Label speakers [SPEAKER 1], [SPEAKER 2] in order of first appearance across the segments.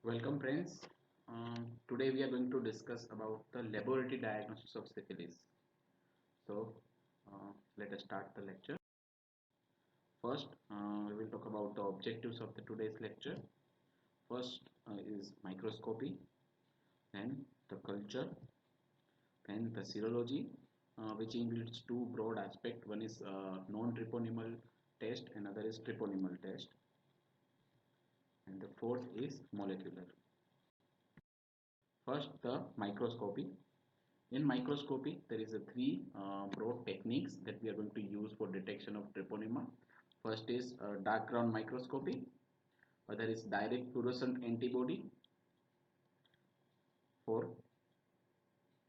[SPEAKER 1] Welcome friends. Today we are going to discuss about the laboratory diagnosis of syphilis. So let us start the lecture. First, we will talk about the objectives of the today's lecture. First is microscopy, then the culture, then the serology, which includes two broad aspects. One is non-triponymal test, another is triponymal test, and the fourth is molecular. First, the microscopy. In microscopy, there is a three broad techniques that we are going to use for detection of treponema. First is dark ground microscopy. Other is direct fluorescent antibody for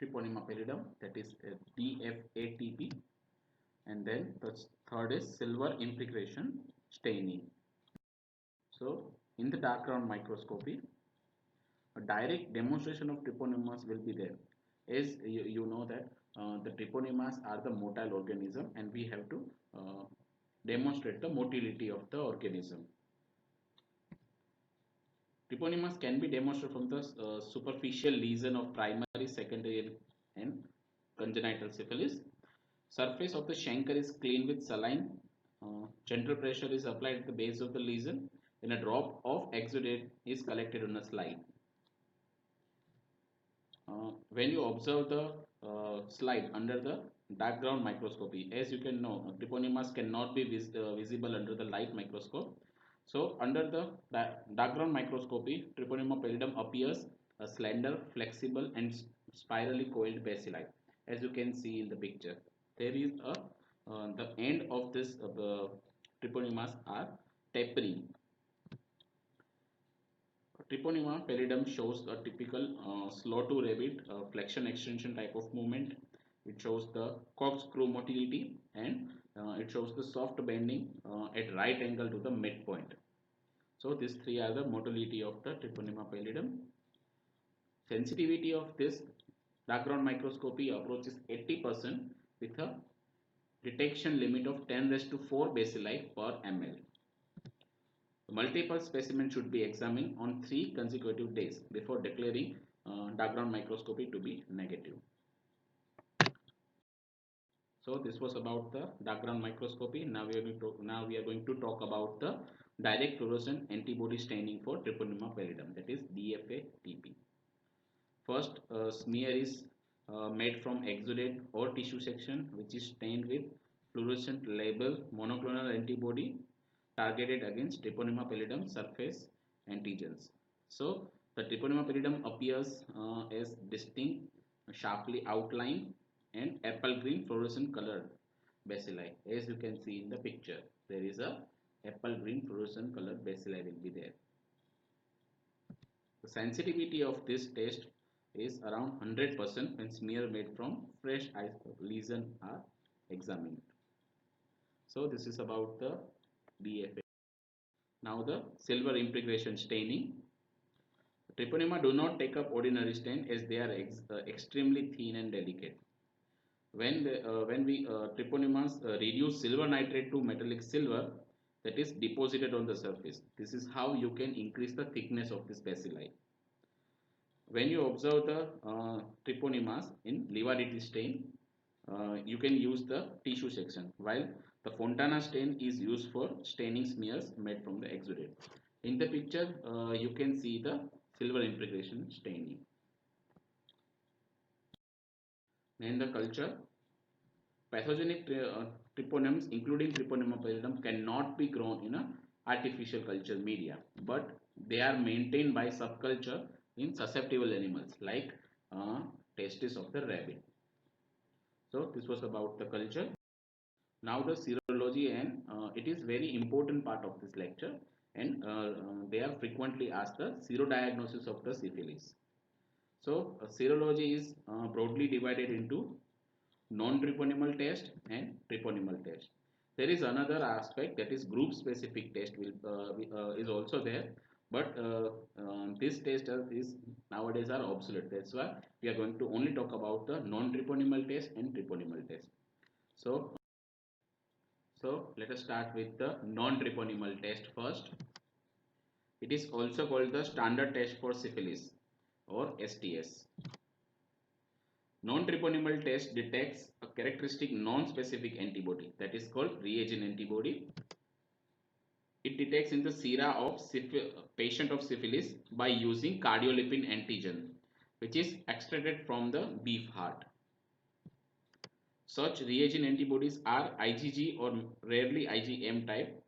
[SPEAKER 1] treponema pallidum, that is DFATP. And then the third is silver infiltration staining. So in the dark ground microscopy, a direct demonstration of treponemas will be there. As you know that the treponemas are the motile organism, and we have to demonstrate the motility of the organism. Treponemas can be demonstrated from the superficial lesion of primary, secondary, and congenital syphilis. Surface of the chancre is cleaned with saline. Gentle pressure is applied at the base of the lesion, and a drop of exudate is collected on a slide. When you observe the slide under the dark ground microscopy, as you can know, treponemas cannot be visible under the light microscope. So under the dark ground microscopy, treponema pallidum appears a slender, flexible, and spirally coiled bacilli, as you can see in the picture. There is a the end of this treponemas are tapering. Treponema pallidum shows a typical slow to rapid flexion extension type of movement. It shows the corkscrew motility, and it shows the soft bending at right angle to the midpoint. So these three are the motility of the treponema pallidum. Sensitivity of this background microscopy approaches 80% with a detection limit of 10 raised to 4 bacilli per ml. Multiple specimens should be examined on 3 consecutive days before declaring dark ground microscopy to be negative. So this was about the dark ground microscopy. Now we are going to talk about the direct fluorescent antibody staining for treponema pallidum, that is DFATP. First, smear is made from exudate or tissue section, which is stained with fluorescent label monoclonal antibody targeted against treponema pallidum surface antigens. So the treponema pallidum appears as distinct, sharply outlined, and apple green fluorescent colored bacilli. As you can see in the picture, there is a apple green fluorescent colored bacilli will be there. The sensitivity of this test is around 100% when smear made from fresh lesion are examined. So this is about the DFA. Now the silver impregration staining. Treponema do not take up ordinary stain as they are extremely thin and delicate. When we treponemas reduce silver nitrate to metallic silver, that is deposited on the surface. This is how you can increase the thickness of this bacilli. When you observe the treponemas in Livaretti stain, you can use the tissue section, while the Fontana stain is used for staining smears made from the exudate. In the picture, you can see the silver impregration staining. In the culture, pathogenic treponems, including treponema pallidum, cannot be grown in a artificial culture media, but they are maintained by subculture in susceptible animals like testes of the rabbit. So this was about the culture. Now the serology, and it is very important part of this lecture, and they are frequently asked the serodiagnosis of the syphilis. So serology is broadly divided into non-treponemal test and treponemal test. There is another aspect, that is group specific test is also there, but this test is nowadays are obsolete. That's why we are going to only talk about the non-treponemal test and treponemal test. So let us start with the non-treponemal test first. It is also called the standard test for syphilis or STS. Non-treponemal test detects a characteristic non-specific antibody that is called reagent antibody. It detects in the sera of patient of syphilis by using cardiolipin antigen, which is extracted from the beef heart. Such reagent antibodies are IgG or rarely IgM type,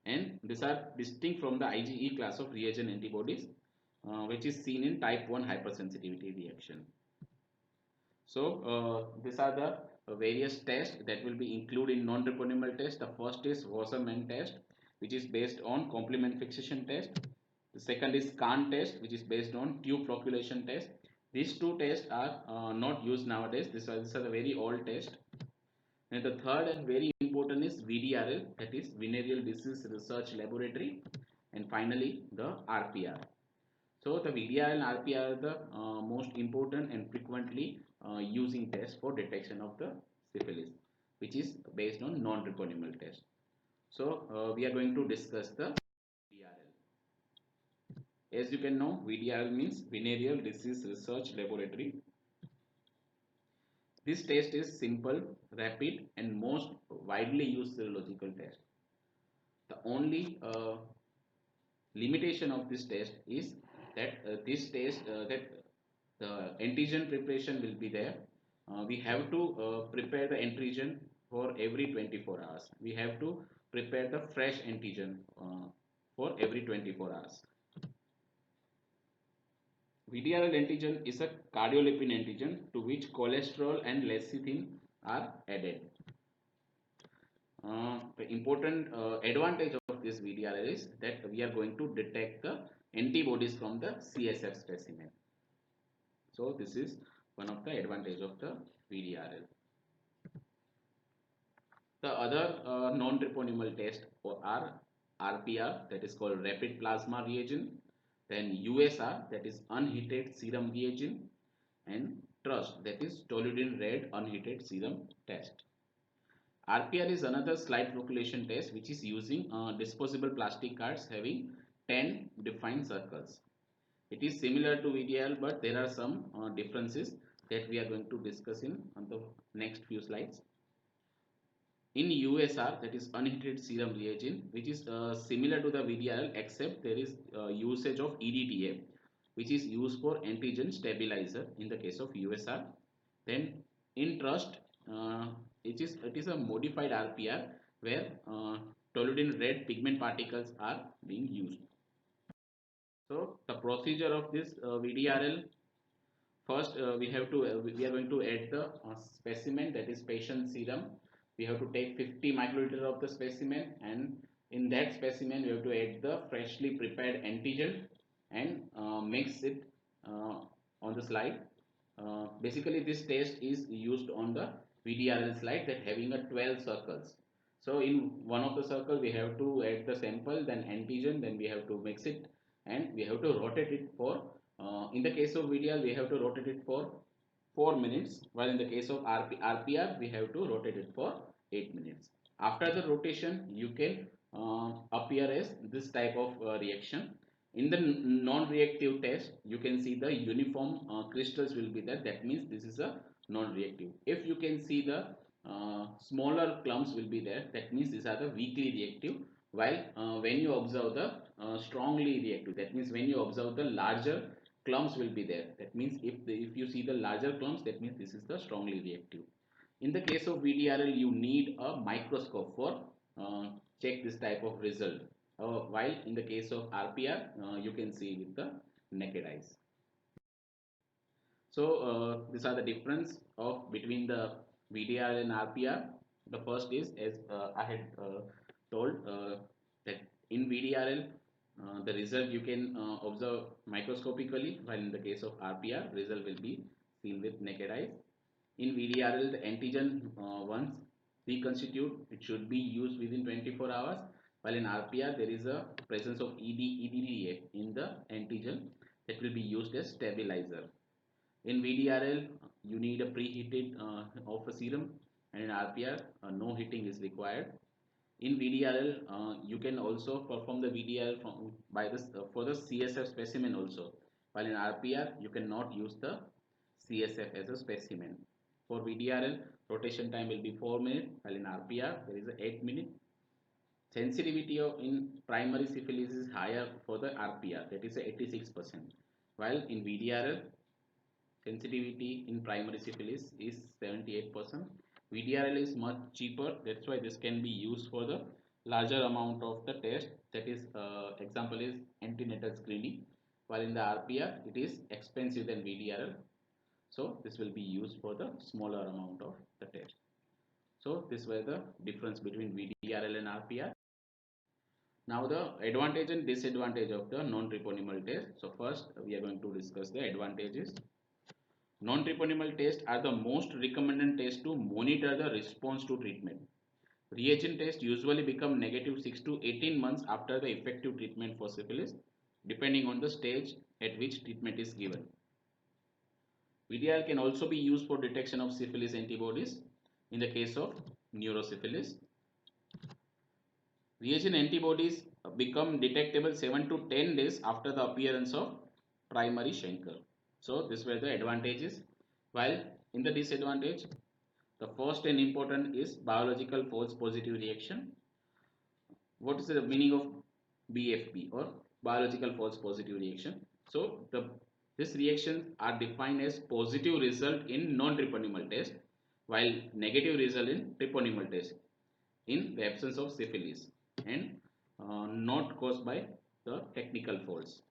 [SPEAKER 1] and these are distinct from the IgE class of reagent antibodies, which is seen in type 1 hypersensitivity reaction. So these are the various tests that will be included in non-treponemal test. The first is Wassermann test, which is based on complement fixation test. The second is Kahn test, which is based on tube flocculation test. These two tests are not used nowadays. These are the very old test. And the third and very important is VDRL, that is Venereal Disease Research Laboratory, and finally the RPR. So the VDR and RPR are the most important and frequently using tests for detection of the syphilis, which is based on non-treponemal test. So we are going to discuss the VDRL. As you can know, VDRL means Venereal Disease Research Laboratory. This test is simple, rapid, and most widely used serological test. The only limitation of this test is that that the antigen preparation will be there. We have to prepare the antigen for every 24 hours. We have to prepare the fresh antigen for every 24 hours. VDRL antigen is a cardiolipin antigen to which cholesterol and lecithin are added. The important advantage of this VDRL is that we are going to detect the antibodies from the CSF specimen. So this is one of the advantage of the VDRL. The other non-treponemal test are RPR, that is called rapid plasma reagent, then USR, that is unheated serum reagent, and TRUST, that is toluidine red unheated serum test. RPR is another slide flocculation test which is using disposable plastic cards having 10 defined circles. It is similar to VDRL, but there are some differences that we are going to discuss on the next few slides. In USR, that is unheated serum reagent, which is similar to the VDRL, except there is usage of EDTA, which is used for antigen stabilizer in the case of USR. Then in TRUST, it is a modified RPR where toluidine red pigment particles are being used. So the procedure of this VDRL, first we are going to add the specimen, that is patient serum. We have to take 50 microliter of the specimen, and in that specimen we have to add the freshly prepared antigen and mix it on the slide. Basically this test is used on the VDRL slide that having a 12 circles. So in one of the circle we have to add the sample, then antigen, then we have to mix it, and we have to rotate it for in the case of VDRL we have to rotate it for 4 minutes, while in the case of RPR we have to rotate it for 8 minutes. After the rotation you can appear as this type of reaction. In the non-reactive test you can see the uniform crystals will be there, that means this is a non-reactive. If you can see the smaller clumps will be there, that means these are the weakly reactive, while when you observe the strongly reactive, that means when you observe the larger clumps will be there, that means if you see the larger clumps, that means this is the strongly reactive. In the case of VDRL you need a microscope for check this type of result, while in the case of RPR you can see with the naked eyes. So these are the difference of between the VDRL and RPR. The first is, as I had told, that in VDRL the result you can observe microscopically, while in the case of RPR result will be seen with naked eyes. In VDRL the antigen once reconstitute, it should be used within 24 hours, while in RPR there is a presence of EDTA in the antigen that will be used as stabilizer. In VDRL you need a preheated of a serum, and in RPR no heating is required. In VDRL, you can also perform the VDRL from by this for the CSF specimen also. While in RPR, you cannot use the CSF as a specimen. For VDRL, rotation time will be 4 minutes, while in RPR, there is a 8 minute. Sensitivity of in primary syphilis is higher for the RPR, that is 86%, while in VDRL, sensitivity in primary syphilis is 78%. VDRL is much cheaper, that's why this can be used for the larger amount of the test. That is, example is antenatal screening, while in the RPR it is expensive than VDRL. So this will be used for the smaller amount of the test. So this were the difference between VDRL and RPR. Now the advantage and disadvantage of the non-treponemal test. So first we are going to discuss the advantages. Non-treponemal tests are the most recommended test to monitor the response to treatment. Reagent tests usually become negative 6 to 18 months after the effective treatment for syphilis, depending on the stage at which treatment is given. VDR can also be used for detection of syphilis antibodies in the case of neurosyphilis. Reagent antibodies become detectable 7 to 10 days after the appearance of primary chancre. So these were the advantages. While in the disadvantage, the first and important is biological false positive reaction. What is the meaning of BFP or biological false positive reaction? So these reactions are defined as positive result in non-treponemal test, while negative result in treponemal test in the absence of syphilis, and not caused by the technical faults.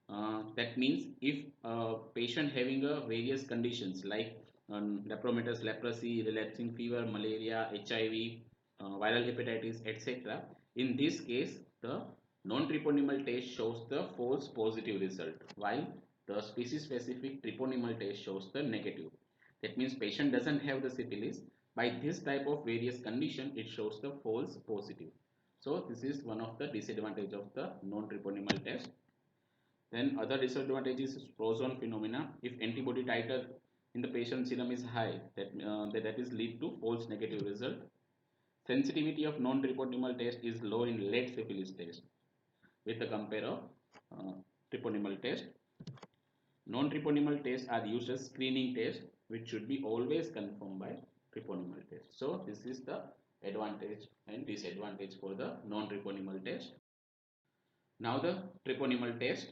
[SPEAKER 1] That means if a patient having a various conditions like lepromatous leprosy, relapsing fever, malaria, HIV, viral hepatitis, etc. In this case, the non-treponemal test shows the false positive result, while the species-specific treponemal test shows the negative. That means patient doesn't have the syphilis. By this type of various condition, it shows the false positive. So this is one of the disadvantage of the non-treponemal test. Then other disadvantages is Poisson phenomena. If antibody titer in the patient serum is high, that is lead to false negative result. Sensitivity of non-treponemal test is low in late syphilis test with the compare of treponemal test. Non-treponemal tests are used as screening test, which should be always confirmed by treponemal test. So this is the advantage and disadvantage for the non-treponemal test. Now the treponemal test.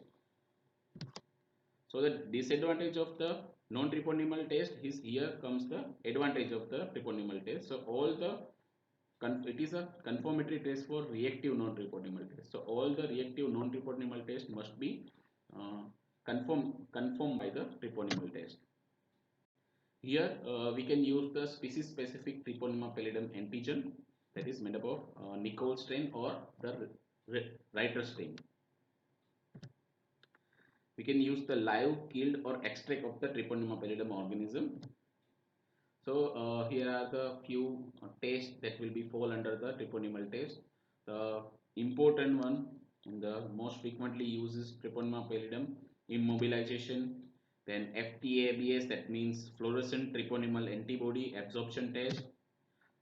[SPEAKER 1] So the disadvantage of the non-treponemal test is, here comes the advantage of the treponemal test. So all the it is a confirmatory test for reactive non-treponemal test. So all the reactive non-treponemal test must be confirmed by the treponemal test. Here we can use the species specific Treponema pallidum antigen, that is made up of Nichols strain or the Reiter strain. We can use the live, killed or extract of the Treponema pallidum organism. So here are the few tests that will be fall under the treponemal test. The important one and the most frequently used is Treponema pallidum immobilization. Then FTABS, that means fluorescent treponemal antibody absorption test.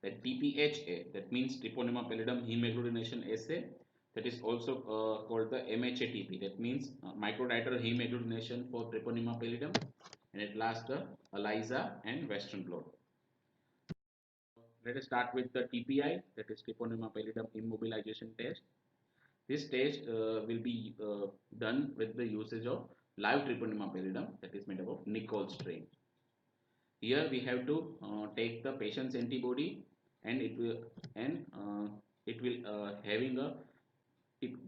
[SPEAKER 1] Then TPHA, that means treponema pallidum hemagglutination assay. That is also called the MHATP, that means microtiter hemagglutination for treponema pallidum. And at last the ELISA and Western blot. Let us start with the TPI, that is treponema pallidum immobilization test. This test will be done with the usage of live treponema pallidum, that is made up of Nichols strain. Here we have to take the patient's antibody, and it will having a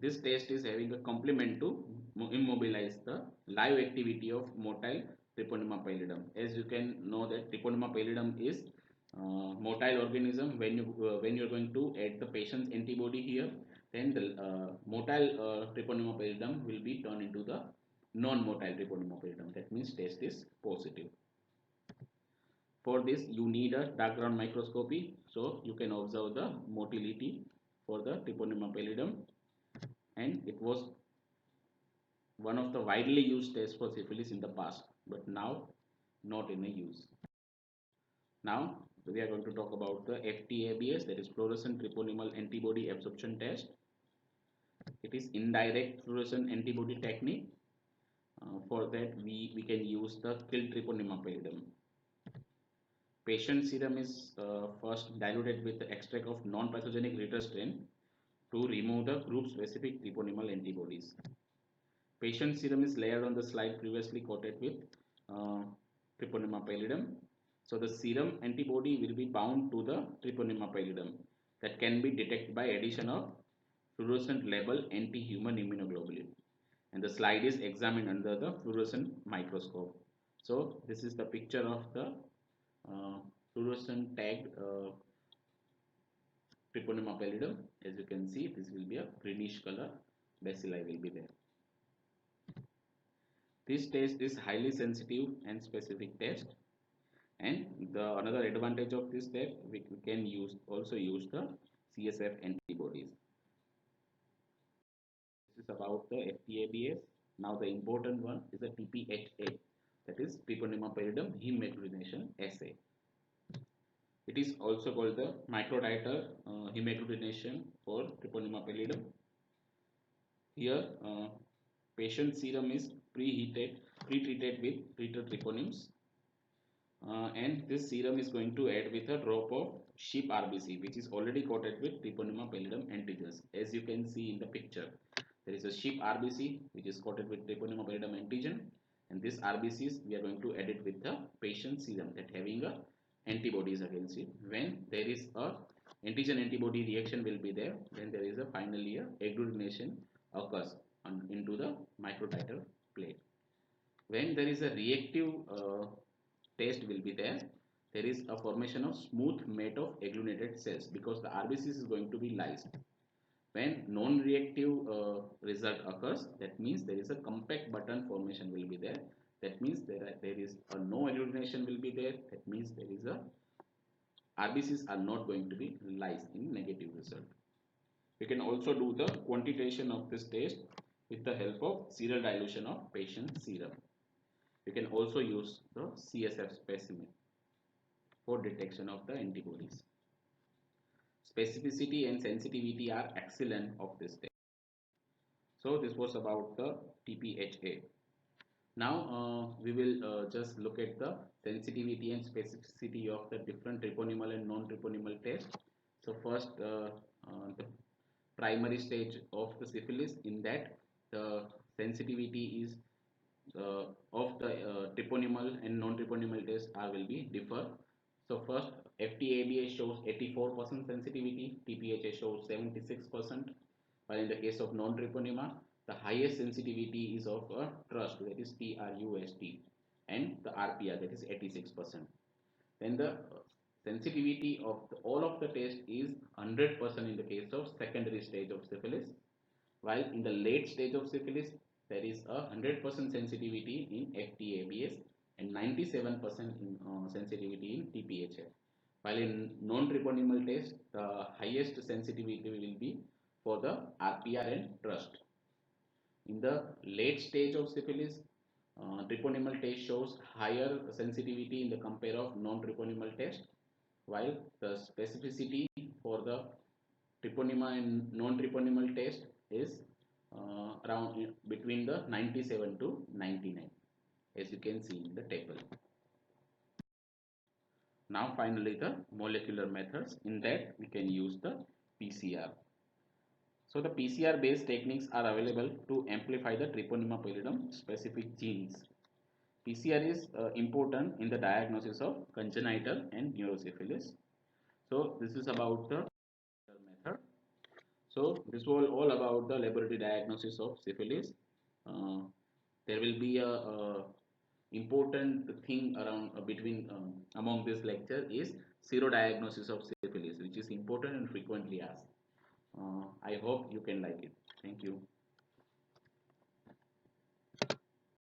[SPEAKER 1] this test is having a complement to immobilize the live activity of motile treponema pallidum. As you can know that treponema pallidum is motile organism. When you're going to add the patient's antibody here, then the motile treponema pallidum will be turned into the non-motile treponema pallidum. That means test is positive. For this you need a dark ground microscopy, so you can observe the motility for the treponema pallidum, and it was one of the widely used tests for syphilis in the past, but now not in a use. Now we are going to talk about the FTABS, that is fluorescent treponemal antibody absorption test. It is indirect fluorescent antibody technique. For that, we can use the killed treponema pallidum. Patient serum is first diluted with the extract of non-pathogenic Ritter strain to remove the group-specific treponemal antibodies. Patient serum is layered on the slide previously coated with uh, treponema pallidum. So the serum antibody will be bound to the treponema pallidum that can be detected by addition of fluorescent label anti-human immunoglobulin, and the slide is examined under the fluorescent microscope. So this is the picture of the uh, fluorescent tagged treponema pallidum. As you can see, this will be a greenish color bacilli will be there. This test is highly sensitive and specific test, and the another advantage of this test, we can also use the CSF antibodies. This is about the FTABS. Now the important one is the TPHA, that is treponema pallidum heme agglutination assay. It is also called the microtiter heme agglutination for treponema pallidum. Here, patient serum is pre-treated with Ritter treponemes, and this serum is going to add with a drop of sheep RBC, which is already coated with treponema pallidum antigens. As you can see in the picture, there is a sheep RBC which is coated with treponema pallidum antigen, and this RBCs we are going to add it with the patient serum that having a antibodies against it. When there is a antigen antibody reaction will be there, then there is a finally a agglutination occurs into the microtiter plate. When there is a reactive test will be there, there is a formation of smooth mat of agglutinated cells because the RBCs is going to be lysed. When non-reactive result occurs, that means there is a compact button formation will be there. That means there is a no agglutination will be there. That means there is a RBCs are not going to be lysed in negative result. We can also do the quantitation of this test with the help of serial dilution of patient serum. You can also use the CSF specimen for detection of the antibodies. Specificity and sensitivity are excellent of this test. So this was about the TPHA. Now we will just look at the sensitivity and specificity of the different treponemal and non-treponemal tests. So first, the primary stage of the syphilis, in that the sensitivity is of the treponemal and non-treponemal tests will be differ. So first, FTABA shows 84% sensitivity, TPHA shows 76%, while in the case of non-treponema, the highest sensitivity is of a trust, that is TRUST, and the RPR, that is 86%. Then the sensitivity of all of the tests is 100% in the case of secondary stage of syphilis, while in the late stage of syphilis there is a 100% sensitivity in FTABS and 97% in sensitivity in TPHA. While in non-treponemal test, the highest sensitivity will be for the RPR and trust. In the late stage of syphilis, treponemal test shows higher sensitivity in the compare of non-treponemal test, while the specificity for the treponema and non-treponemal test is around between the 97 to 99, as you can see in the table. Now finally the molecular methods, in that we can use the PCR. So the PCR based techniques are available to amplify the treponema pallidum specific genes. PCR is important in the diagnosis of congenital and neurosyphilis. So this is about the method. So this was all about the laboratory diagnosis of syphilis. Uh, there will be a important thing around between among this lecture is serodiagnosis of syphilis, which is important and frequently asked. I hope you can like it. Thank you.